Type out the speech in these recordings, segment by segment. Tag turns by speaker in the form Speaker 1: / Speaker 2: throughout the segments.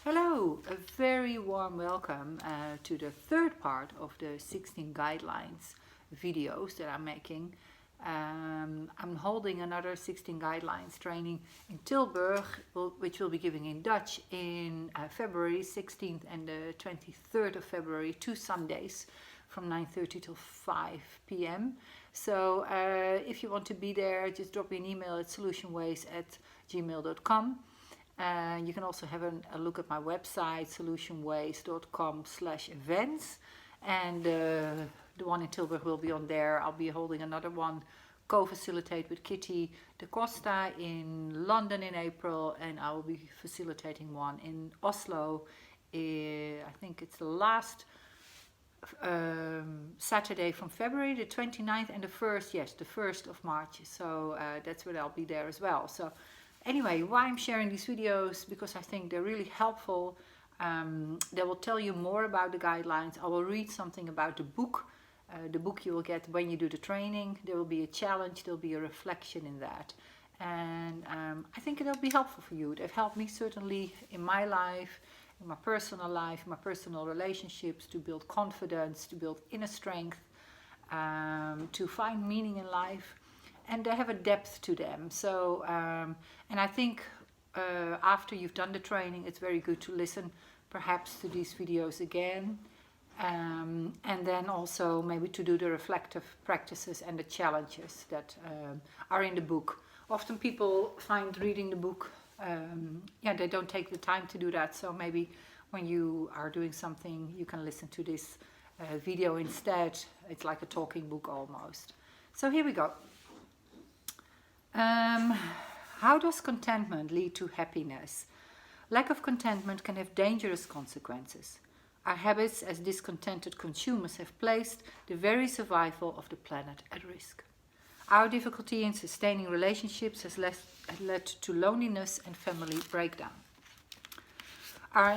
Speaker 1: Hello, a very warm welcome to the third part of the 16 guidelines videos that I'm making. I'm holding another 16 guidelines training in Tilburg, which we'll be giving in Dutch in February 16th and the 23rd of February, 2 Sundays from 9:30 till 5 p.m. So if you want to be there, just drop me an email at solutionways@gmail.com. You can also have a look at my website, solutionways.com/events, and the one in Tilburg will be on there. I'll be holding another one, co-facilitate with Kitty de Costa in London in April, and I will be facilitating one in Oslo. I think it's the last Saturday from February, the 29th, and the 1st, yes, the 1st of March. So that's where I'll be there as well. So anyway, why I'm sharing these videos, because I think they're really helpful. They will tell you more about the guidelines. I will read something about the book you will get when you do the training. There will be a challenge, there will be a reflection in that. And I think it'll be helpful for you. They've helped me certainly in my life, in my personal life, my personal relationships, to build confidence, to build inner strength, to find meaning in life. And they have a depth to them. So, and I think after you've done the training, it's very good to listen perhaps to these videos again. And then also maybe to do the reflective practices and the challenges that are in the book. Often people find reading the book, they don't take the time to do that. So maybe when you are doing something, you can listen to this video instead. It's like a talking book almost. So here we go. How does contentment lead to happiness? Lack of contentment can have dangerous consequences. Our habits as discontented consumers have placed the very survival of the planet at risk. Our difficulty in sustaining relationships has led to loneliness and family breakdown. Our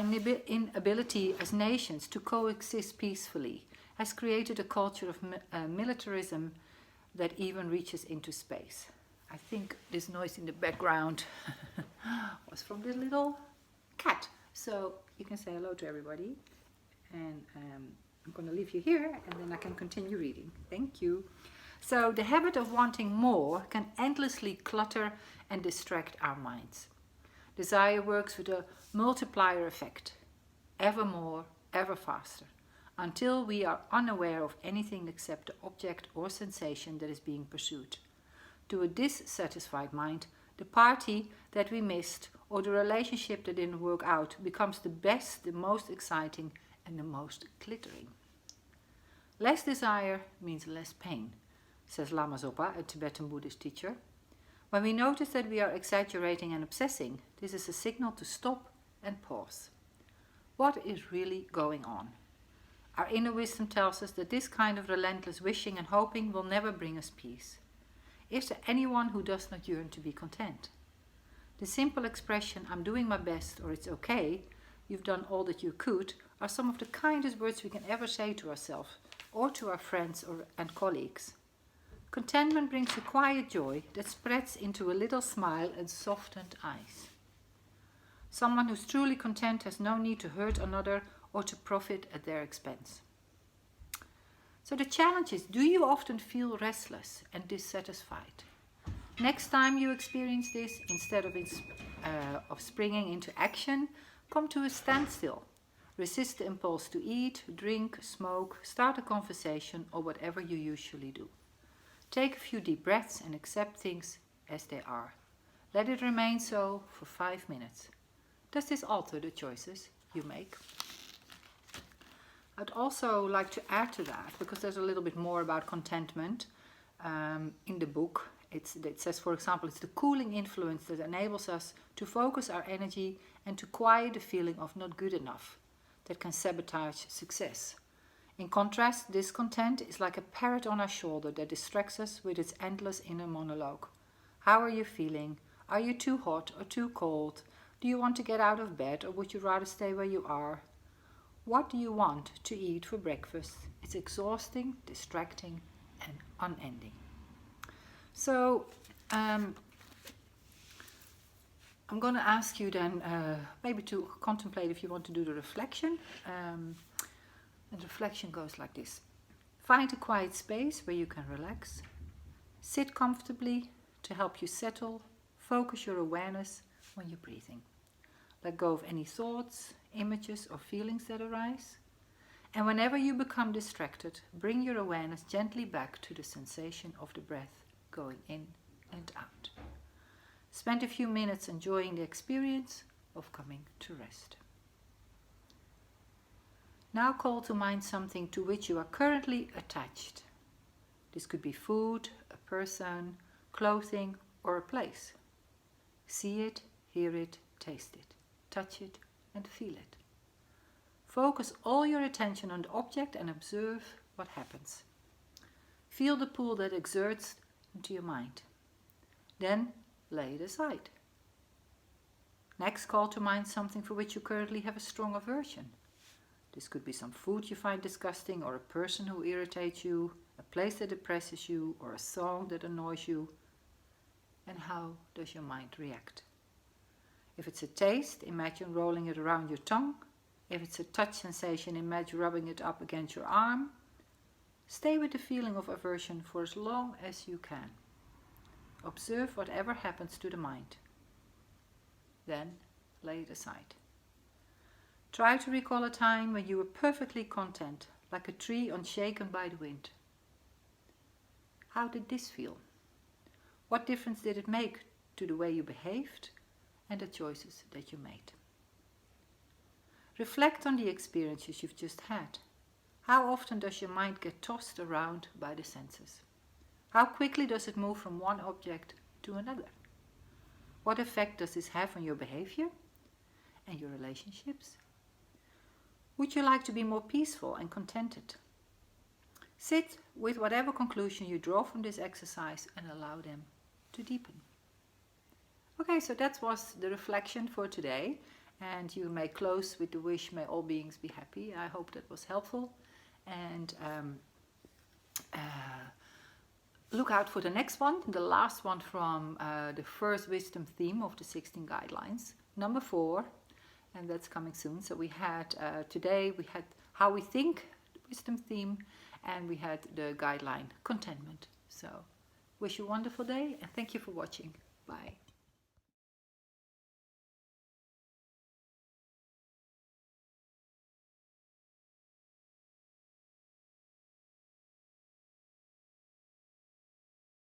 Speaker 1: inability as nations to coexist peacefully has created a culture of militarism that even reaches into space. I think this noise in the background was from this little cat. So you can say hello to everybody. And I'm going to leave you here and then I can continue reading. Thank you. So the habit of wanting more can endlessly clutter and distract our minds. Desire works with a multiplier effect. Ever more, ever faster. Until we are unaware of anything except the object or sensation that is being pursued. To a dissatisfied mind, the party that we missed or the relationship that didn't work out becomes the best, the most exciting, and the most glittering. Less desire means less pain, says Lama Zopa, a Tibetan Buddhist teacher. When we notice that we are exaggerating and obsessing, this is a signal to stop and pause. What is really going on? Our inner wisdom tells us that this kind of relentless wishing and hoping will never bring us peace. Is there anyone who does not yearn to be content? The simple expression, I'm doing my best, or it's okay, you've done all that you could, are some of the kindest words we can ever say to ourselves or to our friends and colleagues. Contentment brings a quiet joy that spreads into a little smile and softened eyes. Someone who's truly content has no need to hurt another or to profit at their expense. So the challenge is, do you often feel restless and dissatisfied? Next time you experience this, instead of springing into action, come to a standstill. Resist the impulse to eat, drink, smoke, start a conversation, or whatever you usually do. Take a few deep breaths and accept things as they are. Let it remain so for 5 minutes. Does this alter the choices you make? I'd also like to add to that, because there's a little bit more about contentment in the book. It says, for example, it's the cooling influence that enables us to focus our energy and to quiet the feeling of not good enough that can sabotage success. In contrast, discontent is like a parrot on our shoulder that distracts us with its endless inner monologue. How are you feeling? Are you too hot or too cold? Do you want to get out of bed, or would you rather stay where you are? What do you want to eat for breakfast? It's exhausting, distracting, and unending. So I'm going to ask you then maybe to contemplate if you want to do the reflection. And the reflection goes like this. Find a quiet space where you can relax. Sit comfortably to help you settle. Focus your awareness on your breathing. Let go of any thoughts, images or feelings that arise. And whenever you become distracted, bring your awareness gently back to the sensation of the breath going in and out. Spend a few minutes enjoying the experience of coming to rest. Now call to mind something to which you are currently attached. This could be food, a person, clothing, or a place. See it, hear it, taste it, touch it, and feel it. Focus all your attention on the object and observe what happens. Feel the pull that exerts into your mind. Then lay it aside. Next, call to mind something for which you currently have a strong aversion. This could be some food you find disgusting, or a person who irritates you, a place that depresses you, or a song that annoys you. And how does your mind react? If it's a taste, imagine rolling it around your tongue. If it's a touch sensation, imagine rubbing it up against your arm. Stay with the feeling of aversion for as long as you can. Observe whatever happens to the mind. Then lay it aside. Try to recall a time when you were perfectly content, like a tree unshaken by the wind. How did this feel? What difference did it make to the way you behaved and the choices that you made? Reflect on the experiences you've just had. How often does your mind get tossed around by the senses? How quickly does it move from one object to another? What effect does this have on your behavior and your relationships? Would you like to be more peaceful and contented? Sit with whatever conclusion you draw from this exercise and allow them to deepen. Okay, so that was the reflection for today. And you may close with the wish, may all beings be happy. I hope that was helpful. And look out for the next one, the last one from the first wisdom theme of the 16 guidelines, number 4. And that's coming soon. So we had today, we had how we think, the wisdom theme, and we had the guideline, contentment. So wish you a wonderful day and thank you for watching. Bye.